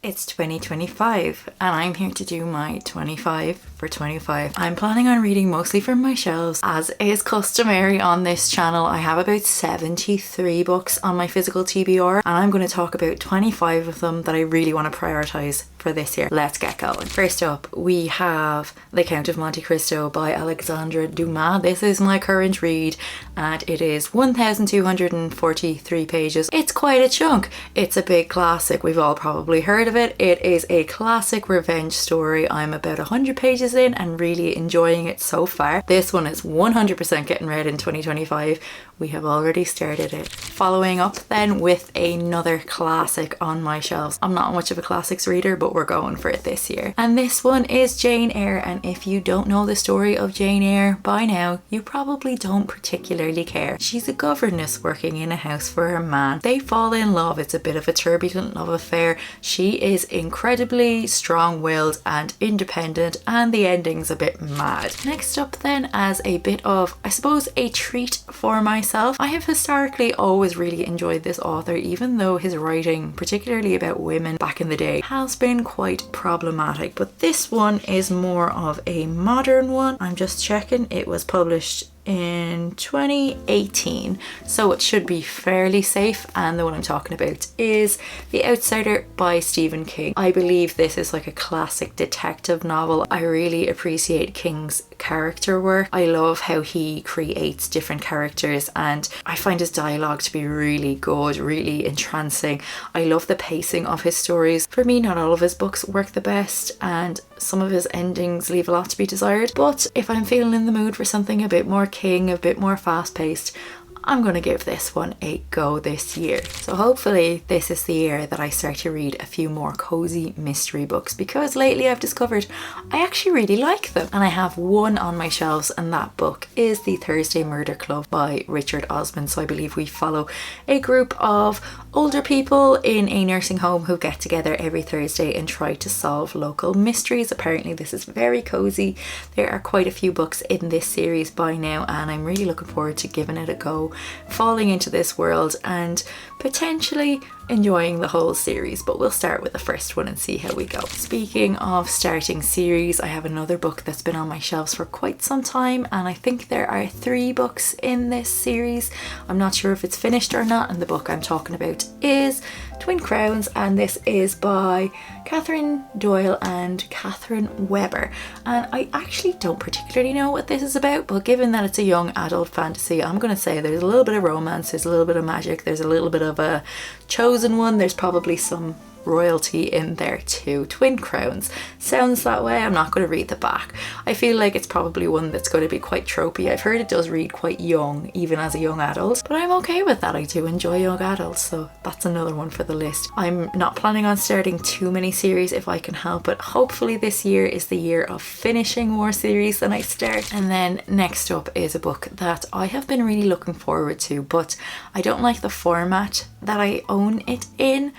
It's 2025 and I'm here to do my 25 for 25. I'm planning on reading mostly from my shelves. As is customary on this channel, I have about 73 books on my physical TBR and I'm going to talk about 25 of them that I really want to prioritise for this year. Let's get going. First up, we have The Count of Monte Cristo by Alexandre Dumas. This is my current read and it is 1,243 pages. It's quite a chunk. It's a big classic. We've all probably heard of it. It is a classic revenge story. I'm about 100 pages in and really enjoying it so far. This one is 100% getting read in 2025. We have already started it. Following up then with another classic on my shelves. I'm not much of a classics reader, but we're going for it this year. And this one is Jane Eyre. And if you don't know the story of Jane Eyre by now, you probably don't particularly care. She's a governess working in a house for her man. They fall in love. It's a bit of a turbulent love affair. She is incredibly strong-willed and independent, and the ending's a bit mad. Next up then, as a bit of, I suppose, a treat for myself, I have historically always really enjoyed this author, even though his writing, particularly about women back in the day, has been quite problematic. But this one is more of a modern one. I'm just checking. It was published in 2018, so it should be fairly safe, and the one I'm talking about is The Outsider by Stephen King. I believe this is like a classic detective novel. I really appreciate King's character work. I love how he creates different characters and I find his dialogue to be really good, really entrancing. I love the pacing of his stories. For me, not all of his books work the best and some of his endings leave a lot to be desired, but if I'm feeling in the mood for something a bit more King, a bit more fast-paced, I'm going to give this one a go this year. So hopefully this is the year that I start to read a few more cozy mystery books, because lately I've discovered I actually really like them. And I have one on my shelves, and that book is The Thursday Murder Club by Richard Osman. So I believe we follow a group of older people in a nursing home who get together every Thursday and try to solve local mysteries. Apparently this is very cozy. There are quite a few books in this series by now and I'm really looking forward to giving it a go, falling into this world and potentially enjoying the whole series, but we'll start with the first one and see how we go. Speaking of starting series, I have another book that's been on my shelves for quite some time and I think there are 3 books in this series. I'm not sure if it's finished or not, and the book I'm talking about is Twin Crowns, and this is by Catherine Doyle and Catherine Weber. And I actually don't particularly know what this is about, but given that it's a young adult fantasy, I'm going to say there's a little bit of romance, there's a little bit of magic, there's a little bit of a chosen one, there's probably some royalty in there too. Twin Crowns sounds that way. I'm not going to read the back. I feel like it's probably one that's going to be quite tropey. I've heard it does read quite young, even as a young adult, but I'm okay with that. I do enjoy young adults, so that's another one for the list. I'm not planning on starting too many series if I can help it. Hopefully this year is the year of finishing more series than I start. And then next up is a book that I have been really looking forward to, but I don't like the format that I own it in,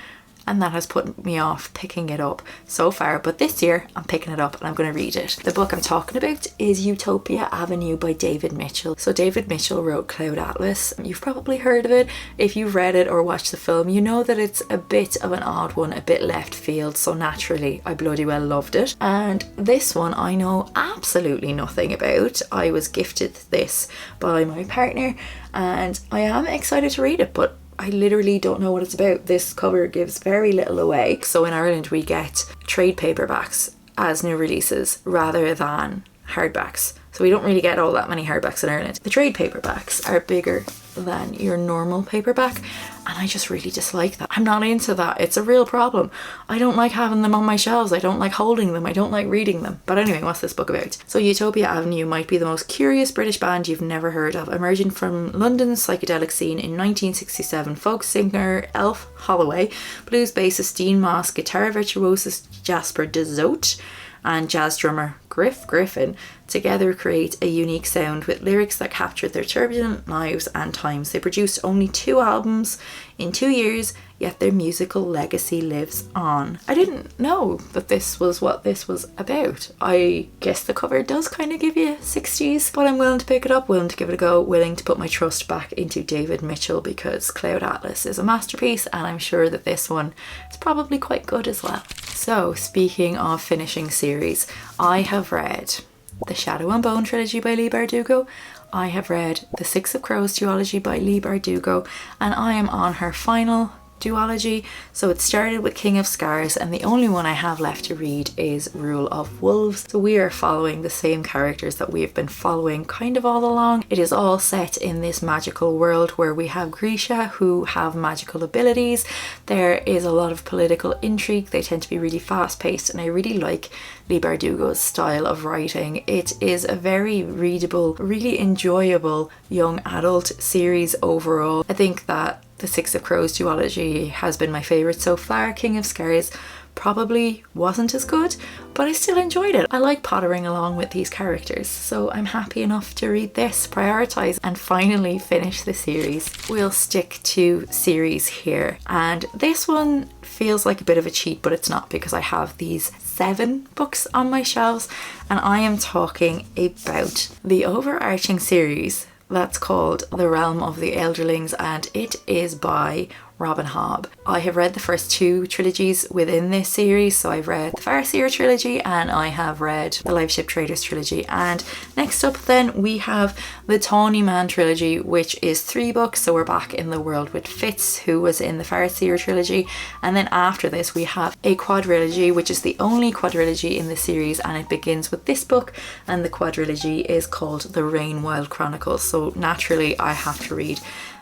and that has put me off picking it up so far, but this year I'm picking it up and I'm going to read it. The book I'm talking about is Utopia Avenue by David Mitchell. So David Mitchell wrote Cloud Atlas. You've probably heard of it. If you've read it or watched the film, you know that it's a bit of an odd one, a bit left field, so naturally I bloody well loved it. And this one I know absolutely nothing about. I was gifted this by my partner and I am excited to read it, but I literally don't know what it's about. This cover gives very little away. So in Ireland we get trade paperbacks as new releases rather than hardbacks. So we don't really get all that many hardbacks in Ireland. The trade paperbacks are bigger than your normal paperback and I just really dislike that. I'm not into that. It's a real problem. I don't like having them on my shelves. I don't like holding them. I don't like reading them. But anyway, what's this book about? So Utopia Avenue might be the most curious British band you've never heard of. Emerging from London's psychedelic scene in 1967, folk singer Elf Holloway, blues bassist Dean Moss, guitar virtuosus Jasper DeZote and jazz drummer Griff Griffin together create a unique sound with lyrics that capture their turbulent lives and times. They produced only 2 albums in 2 years, yet their musical legacy lives on. I didn't know that this was what this was about. I guess the cover does kind of give you 60s, but I'm willing to pick it up, willing to give it a go, willing to put my trust back into David Mitchell because Cloud Atlas is a masterpiece and I'm sure that this one is probably quite good as well. So speaking of finishing series, I have read the Shadow and Bone trilogy by Leigh Bardugo. I have read the Six of Crows duology by Leigh Bardugo, and I am on her final duology. So it started with King of Scars, and the only one I have left to read is Rule of Wolves. So we are following the same characters that we have been following kind of all along. It is all set in this magical world where we have Grisha who have magical abilities. There is a lot of political intrigue. They tend to be really fast paced, and I really like Leigh Bardugo's style of writing. It is a very readable, really enjoyable young adult series overall. I think that the Six of Crows duology has been my favourite so far. King of Scars probably wasn't as good, but I still enjoyed it. I like pottering along with these characters, so I'm happy enough to read this, prioritise, and finally finish the series. We'll stick to series here, and this one feels like a bit of a cheat, but it's not, because I have these 7 books on my shelves, and I am talking about the overarching series that's called The Realm of the Elderlings, and it is by Robin Hobb. I have read the first 2 trilogies within this series, so I've read the Farseer trilogy and I have read the Liveship Traders trilogy. And next up then we have the Tawny Man trilogy, which is 3 books, so we're back in the world with Fitz, who was in the Farseer trilogy. And then after this we have a quadrilogy, which is the only quadrilogy in the series, and it begins with this book, and the quadrilogy is called the Rainwild Chronicles. So naturally I have to read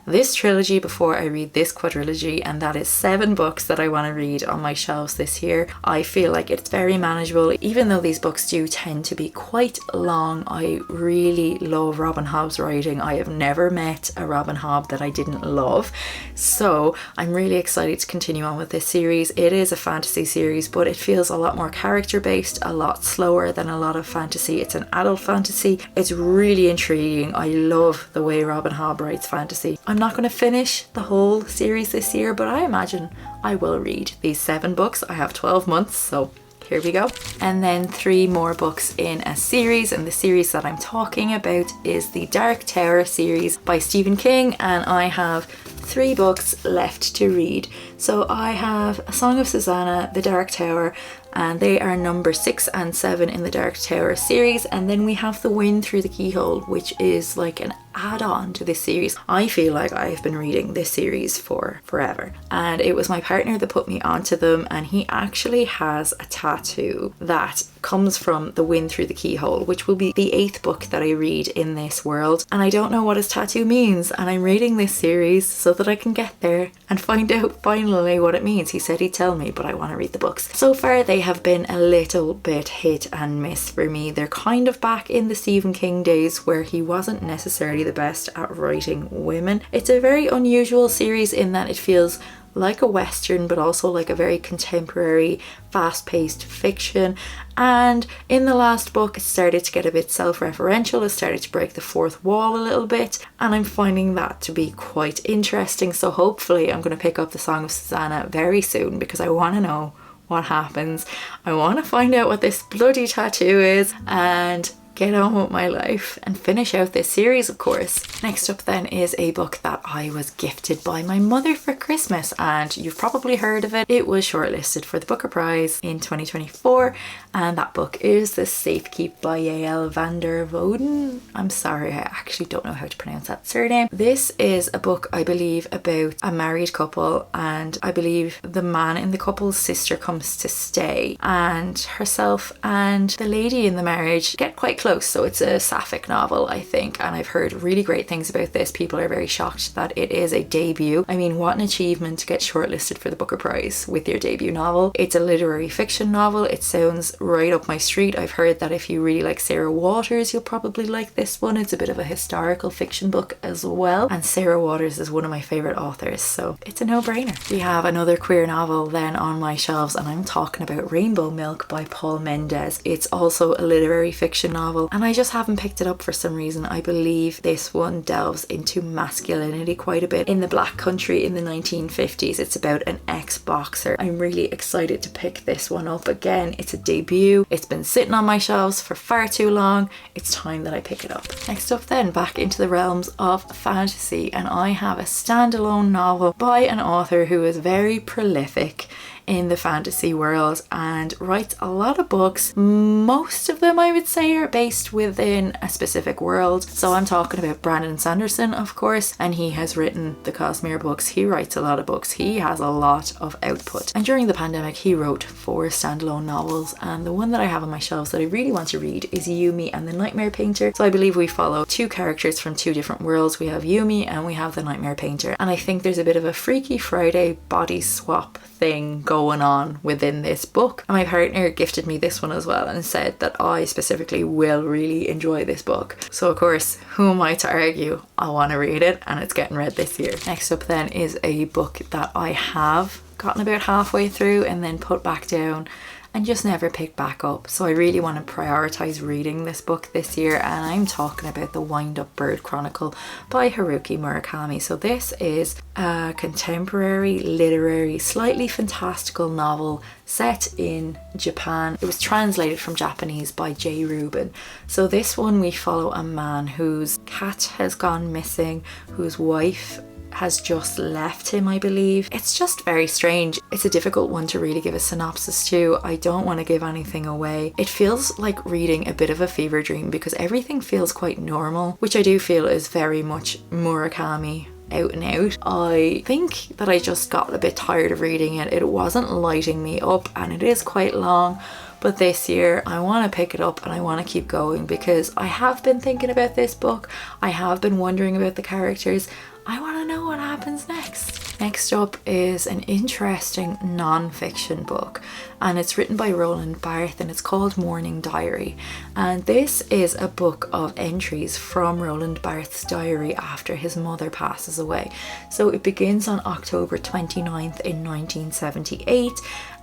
this trilogy before I read this quadrilogy, and that is 7 books that I want to read on my shelves this year. I feel like it's very manageable, even though these books do tend to be quite long. I really love Robin Hobb's writing. I have never met a Robin Hobb that I didn't love, so I'm really excited to continue on with this series. It is a fantasy series, but it feels a lot more character based, a lot slower than a lot of fantasy. It's an adult fantasy. It's really intriguing. I love the way Robin Hobb writes fantasy. I'm not going to finish the whole series this year, but I imagine I will read these 7 books. I have 12 months, so here we go. And then 3 more books in a series, and the series that I'm talking about is the Dark Tower series by Stephen King, and I have 3 books left to read. So I have A Song of Susanna, The Dark Tower, and they are number 6 and 7 in the Dark Tower series. And then we have The Wind Through the Keyhole, which is like an add-on to this series. I feel like I've been reading this series for forever, and it was my partner that put me onto them, and he actually has a tattoo that comes from The Wind Through the Keyhole, which will be the 8th book that I read in this world, and I don't know what his tattoo means, and I'm reading this series so that I can get there and find out finally what it means. He said he'd tell me, but I want to read the books. So far they have been a little bit hit and miss for me. They're kind of back in the Stephen King days where he wasn't necessarily the best at writing women. It's a very unusual series in that it feels like a western, but also like a very contemporary, fast-paced fiction. And in the last book it started to get a bit self-referential. It started to break the fourth wall a little bit, and I'm finding that to be quite interesting. So hopefully I'm going to pick up The Song of Susanna very soon, because I want to know what happens. I want to find out what this bloody tattoo is and get on with my life and finish out this series, of course. Next up then is a book that I was gifted by my mother for Christmas, and you've probably heard of it. It was shortlisted for the Booker Prize in 2024, and that book is The Safekeep by Yael van der Voden. I'm sorry, I actually don't know how to pronounce that surname. This is a book, I believe, about a married couple, and I believe the man in the couple's sister comes to stay, and herself and the lady in the marriage get quite close. So it's a sapphic novel, I think, and I've heard really great things about this. People are very shocked that it is a debut. I mean, what an achievement to get shortlisted for the Booker Prize with your debut novel. It's a literary fiction novel. It sounds right up my street. I've heard that if you really like Sarah Waters, you'll probably like this one. It's a bit of a historical fiction book as well, and Sarah Waters is one of my favourite authors, so it's a no-brainer. We have another queer novel then on my shelves, and I'm talking about Rainbow Milk by Paul Mendes. It's also a literary fiction novel, and I just haven't picked it up for some reason. I believe this one delves into masculinity quite a bit in the Black country in the 1950s. It's about an ex-boxer. I'm really excited to pick this one up. Again, it's a debut. It's been sitting on my shelves for far too long. It's time that I pick it up. Next up then, back into the realms of fantasy, and I have a standalone novel by an author who is very prolific in the fantasy world and writes a lot of books. Most of them, I would say, are based within a specific world. So I'm talking about Brandon Sanderson, of course, and he has written the Cosmere books. He writes a lot of books. He has a lot of output. And during the pandemic, he wrote 4 standalone novels, and the one that I have on my shelves that I really want to read is Yumi and the Nightmare Painter. So I believe we follow 2 characters from 2 different worlds. We have Yumi and we have the Nightmare Painter, and I think there's a bit of a Freaky Friday body swap thing going on within this book. And my partner gifted me this one as well and said that I specifically will really enjoy this book. So of course, who am I to argue? I want to read it, and it's getting read this year. Next up then is a book that I have gotten about halfway through and then put back down and just never picked back up. So I really want to prioritize reading this book this year, and I'm talking about The Wind-Up Bird Chronicle by Haruki Murakami. So this is a contemporary, literary, slightly fantastical novel set in Japan. It was translated from Japanese by J. Rubin. So this one we follow a man whose cat has gone missing, whose wife has just left him, I believe. It's just very strange. It's a difficult one to really give a synopsis to. I don't want to give anything away. It feels like reading a bit of a fever dream because everything feels quite normal, which I do feel is very much Murakami out and out. I think that I just got a bit tired of reading it. It wasn't lighting me up, and it is quite long. But this year I want to pick it up and I want to keep going because I have been thinking about this book. I have been wondering about the characters. I want to know what happens next. Next up is an interesting non-fiction book, and it's written by Roland Barthes and it's called Mourning Diary. And this is a book of entries from Roland Barthes' diary after his mother passes away. So it begins on October 29th in 1978,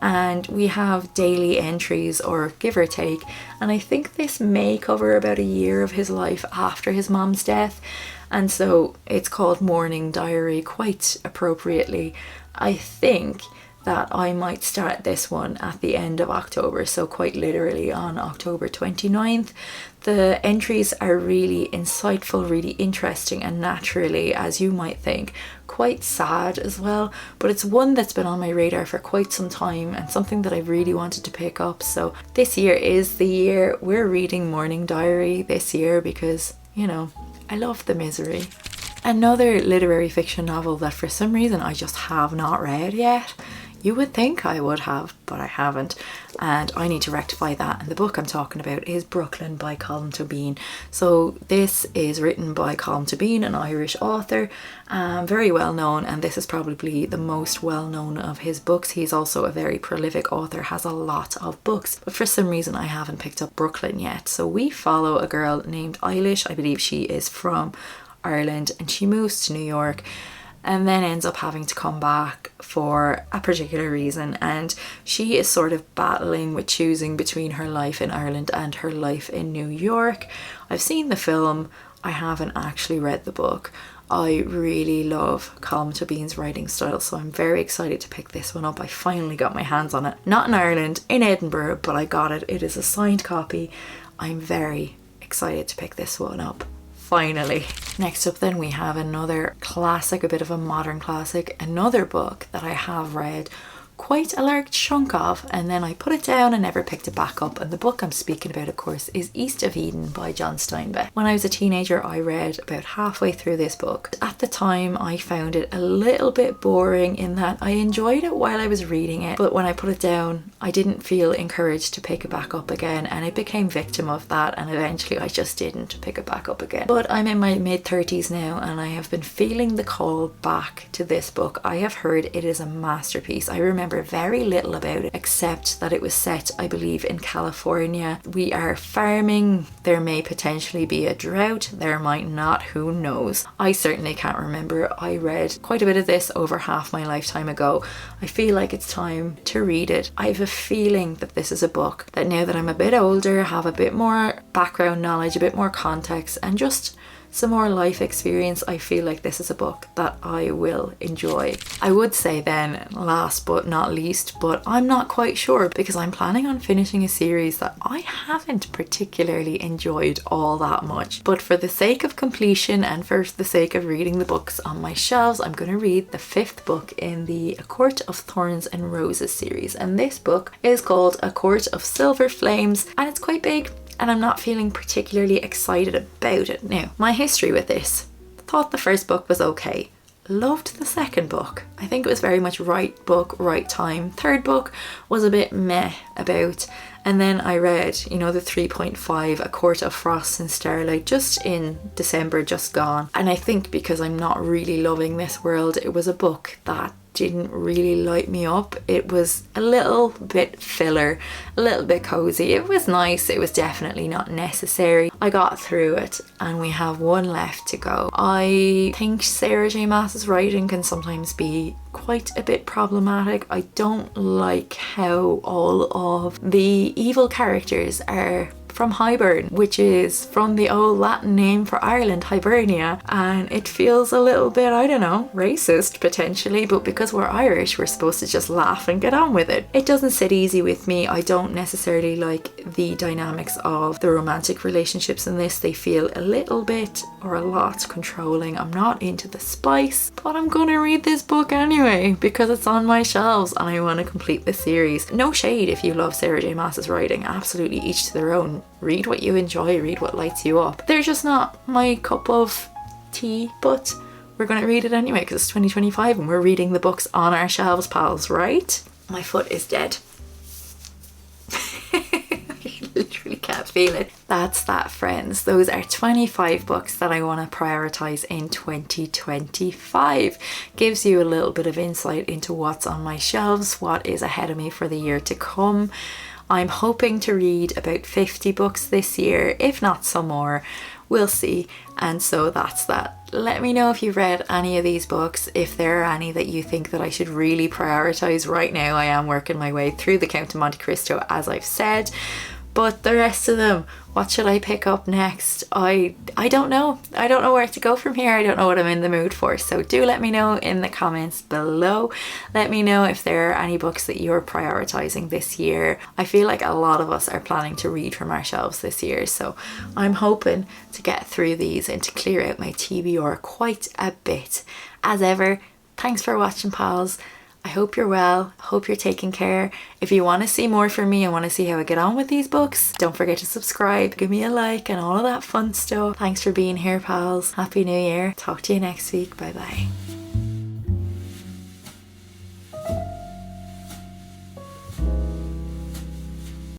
and we have daily entries, or give or take, and I think this may cover about a year of his life after his mom's death. And so it's called Mourning Diary quite appropriately. I think that I might start this one at the end of October, so quite literally on October 29th. The entries are really insightful, really interesting, and naturally, as you might think, quite sad as well. But it's one that's been on my radar for quite some time and something that I really wanted to pick up. So this year is the year we're reading Mourning Diary this year because, you know, I love the misery. Another literary fiction novel that for some reason I just have not read yet. You would think I would have, but I haven't, and I need to rectify that. And the book I'm talking about is Brooklyn by Colm Tóibín. So this is written by Colm Tóibín, an Irish author, very well known, and this is probably the most well known of his books. He's also a very prolific author, has a lot of books, but for some reason I haven't picked up Brooklyn yet. So we follow a girl named Eilish. I believe she is from Ireland, and she moves to New York and then ends up having to come back for a particular reason, and she is sort of battling with choosing between her life in Ireland and her life in New York. I've seen the film, I haven't actually read the book. I really love Colm Tóibín's writing style, so I'm very excited to pick this one up. I finally got my hands on it. Not in Ireland, in Edinburgh, but I got it. It is a signed copy. I'm very excited to pick this one up. Finally. Next up then we have another classic, a bit of a modern classic, another book that I have read quite a large chunk of, and then I put it down and never picked it back up. And the book I'm speaking about, of course, is East of Eden by John Steinbeck. When I was a teenager, I read about halfway through this book. At the time, I found it a little bit boring in that I enjoyed it while I was reading it, but when I put it down, I didn't feel encouraged to pick it back up again, and I became victim of that, and eventually I just didn't pick it back up again. But I'm in my mid-30s now, and I have been feeling the call back to this book. I have heard it is a masterpiece. I remember very little about it except that it was set, I believe, in California. We are farming. There may potentially be a drought. There might not. Who knows? I certainly can't remember. I read quite a bit of this over half my lifetime ago. I feel like it's time to read it. I have a feeling that this is a book that now that I'm a bit older, have a bit more background knowledge, a bit more context, and just some more life experience, I feel like this is a book that I will enjoy. I would say then, last but not least, but I'm not quite sure because I'm planning on finishing a series that I haven't particularly enjoyed all that much. But for the sake of completion and for the sake of reading the books on my shelves, I'm going to read the 5th book in the A Court of Thorns and Roses series. And this book is called A Court of Silver Flames, and it's quite big and I'm not feeling particularly excited about it. Now, my history with this: thought the first book was okay, loved the second book. I think it was very much right book, right time. Third book was a bit meh about, and then I read, you know, the 3.5, A Court of Frost and Starlight, just in December just gone. And I think because I'm not really loving this world, it was a book that didn't really light me up. It was a little bit filler, a little bit cozy. It was nice, it was definitely not necessary. I got through it and we have one left to go. I think Sarah J Maas's writing can sometimes be quite a bit problematic. I don't like how all of the evil characters are from Highburn, which is from the old Latin name for Ireland, Hibernia, and it feels a little bit, I don't know, racist potentially, but because we're Irish, we're supposed to just laugh and get on with it. It doesn't sit easy with me. I don't necessarily like the dynamics of the romantic relationships in this. They feel a little bit or a lot controlling. I'm not into the spice, but I'm gonna read this book anyway because it's on my shelves and I want to complete the series. No shade if you love Sarah J Maas's writing, absolutely each to their own. Read what you enjoy, read what lights you up. They're just not my cup of tea, but we're gonna read it anyway because it's 2025 and we're reading the books on our shelves, pals, right? My foot is dead. I literally can't feel it. That's that, friends. Those are 25 books that I want to prioritize in 2025. Gives you a little bit of insight into what's on my shelves, what is ahead of me for the year to come. I'm hoping to read about 50 books this year, if not some more. We'll see. And so that's that. Let me know if you've read any of these books, if there are any that you think that I should really prioritize right now. I am working my way through the Count of Monte Cristo, as I've said. But the rest of them, what should I pick up next? I don't know. I don't know where to go from here. I don't know what I'm in the mood for. So do let me know in the comments below. Let me know if there are any books that you're prioritizing this year. I feel like a lot of us are planning to read from our shelves this year. So I'm hoping to get through these and to clear out my TBR quite a bit. As ever, thanks for watching, pals. I hope you're well, hope you're taking care. If you want to see more from me and want to see how I get on with these books, don't forget to subscribe, give me a like and all of that fun stuff. Thanks for being here, pals. Happy New Year. Talk to you next week. Bye bye.